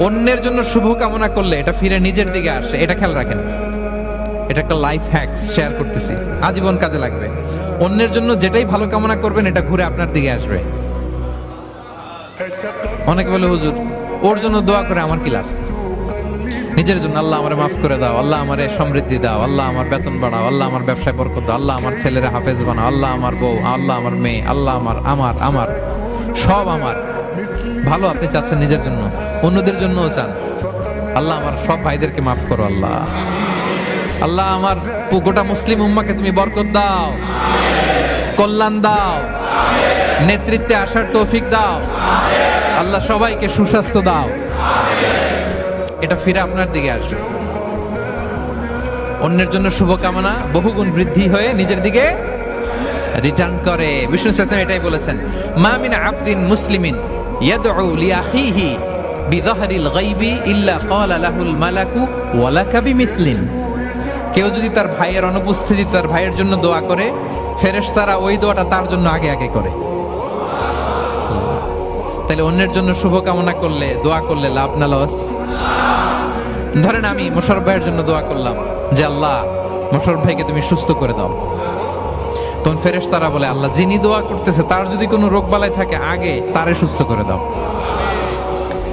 অন্যের জন্য শুভ কামনা করলে এটা ফিরে নিজের দিকে আসে, এটা খেয়াল রাখেন। এটা একটা লাইফ হ্যাকস শেয়ার করতেছি, আজীবন কাজে লাগবে। অন্যের জন্য যেটাই ভালো কামনা করবেন এটা ঘুরে আপনার দিকে আসবে। অনেকে বলে হুজুর ওর জন্য দোয়া করে আমার কি লাভ? নিজের জন্য আল্লাহ আমারে মাফ করে দাও, আল্লাহ আমারে সমৃদ্ধি দাও, আল্লাহ আমার বেতন বাড়াও, আল্লাহ আমার ব্যবসায় বরকত দাও, আল্লাহ আমার ছেলেরা হাফেজ বানাও, আল্লাহ আমার বউ, আল্লাহ আমার মেয়ে, আল্লাহ আমার আমার আমার সব আমার ভালো আপনি চাচ্ছেন নিজের জন্য, অন্যদের জন্যও চান। আল্লাহ আমার সব ভাইদেরকে মাফ করো, আল্লাহ আল্লাহ আমার গোটা মুসলিম উম্মাকে তুমি বরকত দাও, কল্যাণ দাও, নেতৃত্বে আসার তৌফিক দাও, আল্লাহ সবাইকে সুস্বাস্থ্য দাও। এটা ফিরে আপনার দিকে আসবে। অন্যের জন্য শুভকামনা বহুগুণ বৃদ্ধি হয়ে নিজের দিকে রিটার্ন করে। বিষ্ণু সাল্লাল্লাহু এটাই বলেছেন, মা মিন আবদিন মুসলিমিন ইয়াদউ লিআখিহি বিযাহরিল গায়বি ইল্লা ক্বালা লাহুল মালাকু ওয়া লাকা বিমিসলিন। কেউ যদি তার ভাইয়ের অনুপস্থিতি তার ভাইয়ের জন্য দোয়া করে, ফেরেশতারা ওই দোয়াটা তার জন্য আগে আগে করে। তাহলে অন্যের জন্য শুভকামনা করলে, দোয়া করলে লাভ না লস? ধরেন আমি মোশাররফ ভাইয়ের জন্য দোয়া করলাম যে আল্লাহ মোশাররফ ভাইকে তুমি সুস্থ করে দাও, তখন ফেরেশতারা বলে আল্লাহ যিনি দোয়া করতেছে তার যদি কোনো রোগ বালাই থাকে আগে তারে সুস্থ করে দাও।